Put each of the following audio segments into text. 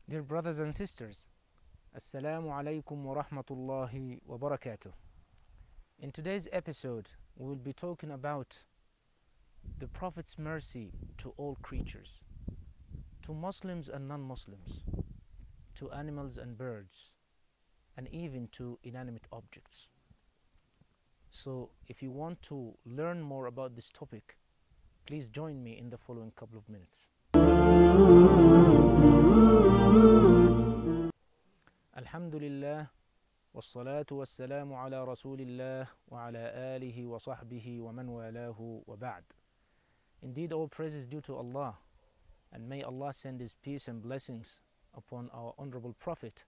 Dear brothers and sisters, Assalamu alaikum wa rahmatullahi wa barakatuh. In today's episode, we will be talking about the Prophet's mercy to all creatures, to Muslims and non-Muslims, to animals and birds, and even to inanimate objects. So, if you want to learn more about this topic, please join me in the following couple of minutes. Alhamdulillah, wassalatu wassalamu ala rasulillah wa ala alihi wa sahbihi wa man walahu wa ba'd. Indeed, all praise is due to Allah, and may Allah send His peace and blessings upon our honorable Prophet,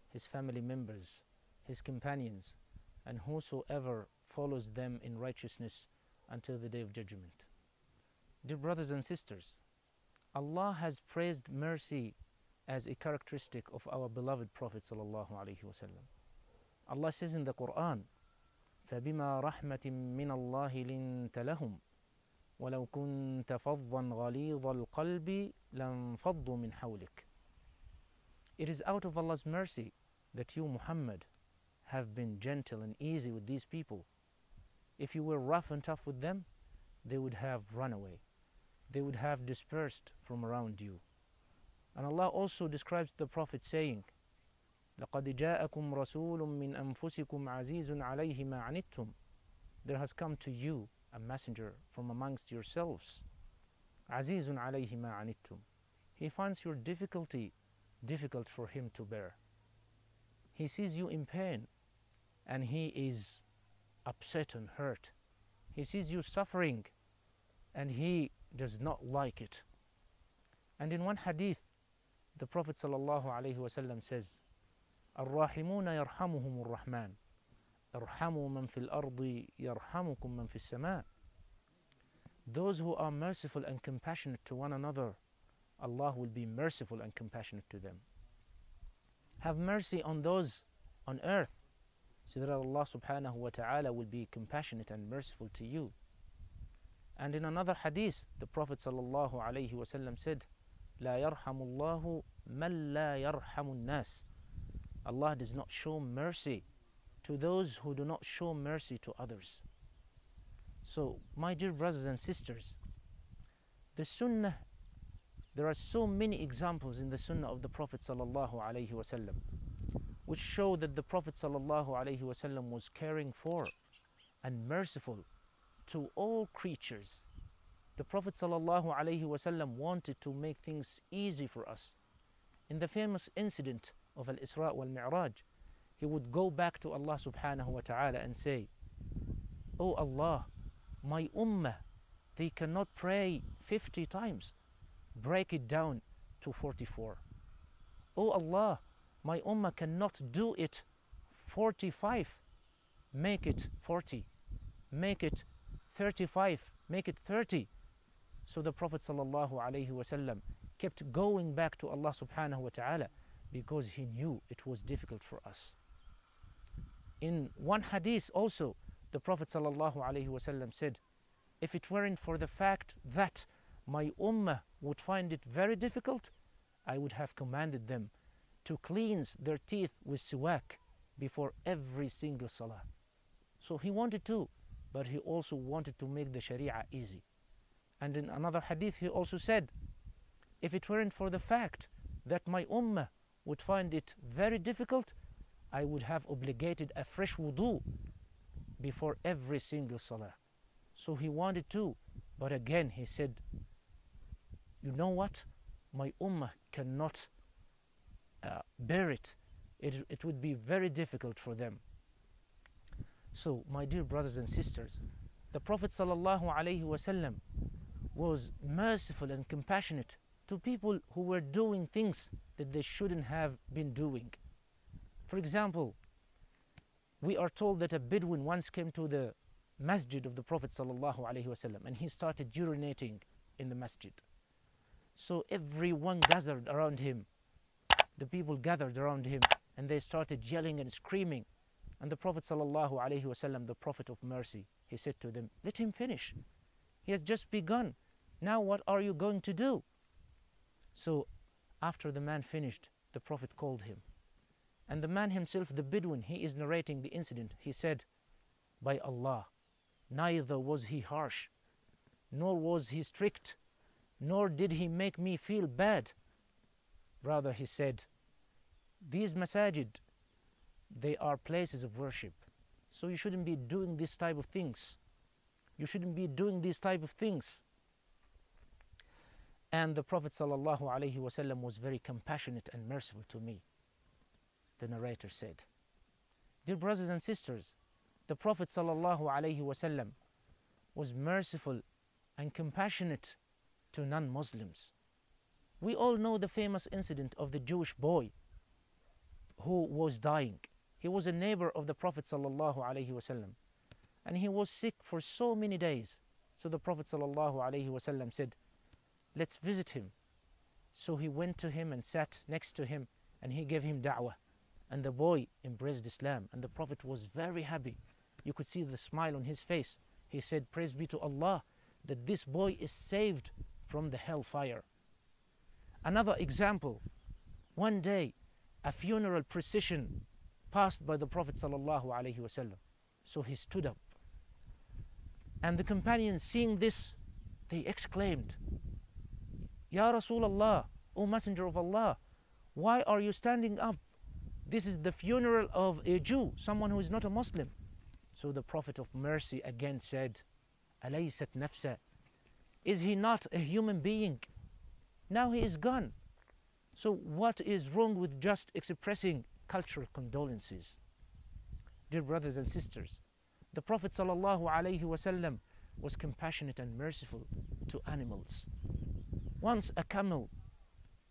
his family members, his companions, and whosoever follows them in righteousness until the day of judgment. Dear brothers and sisters, Allah has praised mercy as a characteristic of our beloved Prophet sallallahu alaihi wasallam. Allah says in the Quran, فَبِمَا رَحْمَةٍ مِّنَ اللَّهِ لِنْتَ لَهُمْ وَلَوْ كُنْتَ فَضًّا غَلِيظَ الْقَلْبِ لَانْفَضُّوا مِنْ حَوْلِكَ. It is out of Allah's mercy that you, Muhammad, have been gentle and easy with these people. If you were rough and tough with them, they would have run away. They would have dispersed from around you. And Allah also describes the Prophet saying, لَقَدْ جَاءَكُمْ رَسُولٌ مِّنْ أَنفُسِكُمْ عَزِيزٌ عَلَيْهِ مَا عَنِتُّمْ. There has come to you a messenger from amongst yourselves. عَزِيزٌ عَلَيْهِ مَا عَنِتُّمْ. He finds your difficulty difficult for him to bear. He sees you in pain and he is upset and hurt. He sees you suffering and he does not like it. And in one hadith, the Prophet ﷺ says, الراحمون يرحمهم الرحمن ارحموا من في الأرض يرحمكم من في السماء. Those who are merciful and compassionate to one another, Allah will be merciful and compassionate to them. Have mercy on those on earth, so that Allah subhanahu wa ta'ala will be compassionate and merciful to you. And in another hadith, the Prophet ﷺ said, لا يرحم الله من لا يرحم الناس. Allah does not show mercy to those who do not show mercy to others. So, my dear brothers and sisters, the sunnah, there are so many examples in the sunnah of the Prophet ﷺ which show that the Prophet ﷺ was caring for and merciful to all creatures. The Prophet ﷺ wanted to make things easy for us. In the famous incident of Al-Isra wal-Mi'raj, he would go back to Allah subhanahu wa ta'ala and say, Oh Allah, my ummah, they cannot pray 50 times. Break it down to 44. Oh Allah, my ummah cannot do it 45. Make it 40. Make it 35. Make it 30. So the Prophet ﷺ kept going back to Allah subhanahu wa ta'ala because he knew it was difficult for us. In one hadith also, the Prophet ﷺ said, if it weren't for the fact that my ummah would find it very difficult, I would have commanded them to cleanse their teeth with siwak before every single salah. So he wanted to, but he also wanted to make the sharia easy. And in another hadith he also said, if it weren't for the fact that my ummah would find it very difficult, I would have obligated a fresh wudu before every single salah. So he wanted to, but again he said, you know what? My ummah cannot bear it. It would be very difficult for them. So, my dear brothers and sisters, the Prophet ﷺ was merciful and compassionate to people who were doing things that they shouldn't have been doing. For example, we are told that a Bedouin once came to the masjid of the Prophet ﷺ and he started urinating in the masjid. So everyone gathered around him. The people gathered around him and they started yelling and screaming. And the Prophet ﷺ, the Prophet of mercy, he said to them, let him finish. He has just begun. Now what are you going to do? So After the man finished, the Prophet called him. And the man himself, the Bedouin, he is narrating the incident. He said, "By Allah, neither was he harsh, nor was he strict, nor did he make me feel bad. Rather," he said, "these masajid, they are places of worship. So you shouldn't be doing this type of things. You shouldn't be doing these type of things." And the Prophet ﷺ was very compassionate and merciful to me, the narrator said. Dear brothers and sisters, the Prophet ﷺ was merciful and compassionate to non-Muslims. We all know the famous incident of the Jewish boy who was dying. He was a neighbor of the Prophet ﷺ, and he was sick for so many days. So the Prophet ﷺ said, "Let's visit him." So he went to him and sat next to him, and he gave him da'wah. And the boy embraced Islam, and the Prophet was very happy. You could see the smile on his face. He said, "Praise be to Allah that this boy is saved from the hellfire." Another example, one day a funeral procession passed by the Prophet ﷺ. So he stood up, and the companions, seeing this, they exclaimed, "Ya Rasulullah, O Messenger of Allah, why are you standing up? This is the funeral of a Jew, someone who is not a Muslim." So the Prophet of Mercy again said, "Alaysat nafsa, is he not a human being? Now he is gone. So what is wrong with just expressing cultural condolences?" Dear brothers and sisters, the Prophet ﷺ was compassionate and merciful to animals. Once a camel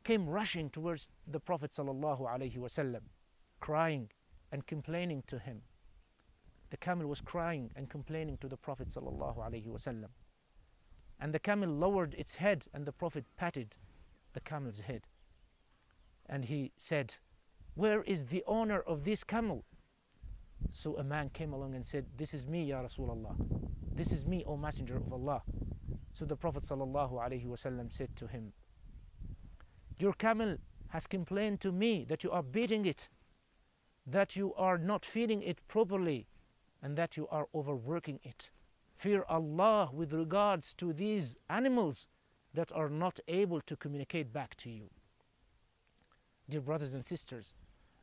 came rushing towards the Prophet ﷺ, crying and complaining to him. The camel was crying and complaining to the Prophet ﷺ. And the camel lowered its head, and the Prophet patted the camel's head. And he said, "Where is the owner of this camel?" So a man came along and said, "This is me, Ya Rasulullah. This is me, O Messenger of Allah." So the Prophet ﷺ said to him, "Your camel has complained to me that you are beating it, that you are not feeding it properly, and that you are overworking it. Fear Allah with regards to these animals that are not able to communicate back to you." Dear brothers and sisters,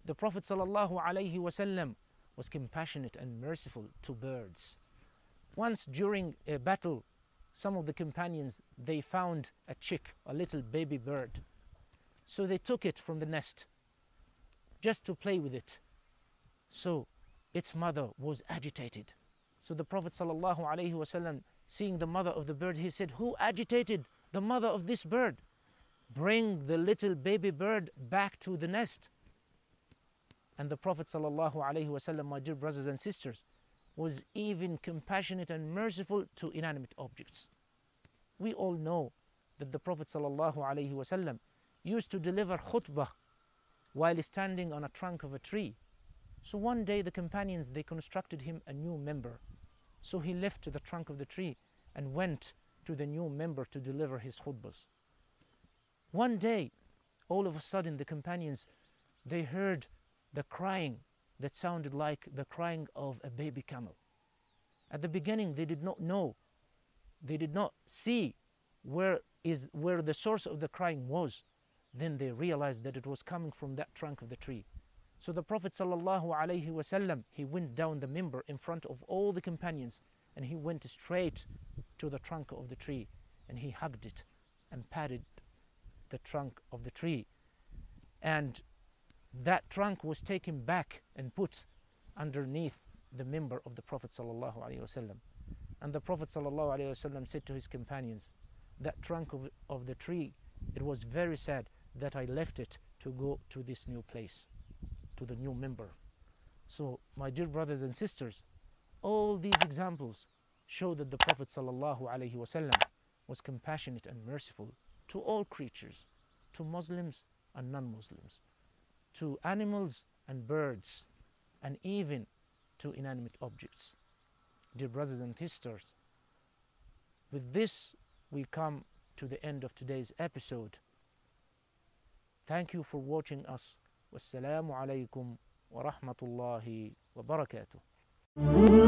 the Prophet ﷺ was compassionate and merciful to birds. Once during a battle, some of the companions, they found a chick, a little baby bird. So they took it from the nest just to play with it. So its mother was agitated. So the Prophet ﷺ, seeing the mother of the bird, he said, "Who agitated the mother of this bird? Bring the little baby bird back to the nest." And the Prophet ﷺ, my dear brothers and sisters, was even compassionate and merciful to inanimate objects. We all know that the Prophet ﷺ used to deliver khutbah while standing on a trunk of a tree. So one day the companions, they constructed him a new member. So he left the trunk of the tree and went to the new member to deliver his khutbahs. One day, all of a sudden, the companions, they heard the crying that sounded like the crying of a baby camel. At the beginning, they did not know, they did not see where the source of the crying was. Then they realized that it was coming from that trunk of the tree. So the Prophet ﷺ, he went down the minbar in front of all the companions, and he went straight to the trunk of the tree, and he hugged it and patted the trunk of the tree. And that trunk was taken back and put underneath the minbar of the Prophet ﷺ. And the Prophet ﷺ said to his companions, "That trunk of the tree, it was very sad that I left it to go to this new place, to the new minbar." So my dear brothers and sisters, all these examples show that the Prophet ﷺ was compassionate and merciful to all creatures, to Muslims and non-Muslims, to animals and birds, and even to inanimate objects. Dear brothers and sisters, with this we come to the end of today's episode. Thank you for watching us. Wassalamu alaikum wa rahmatullahi wa barakatuh.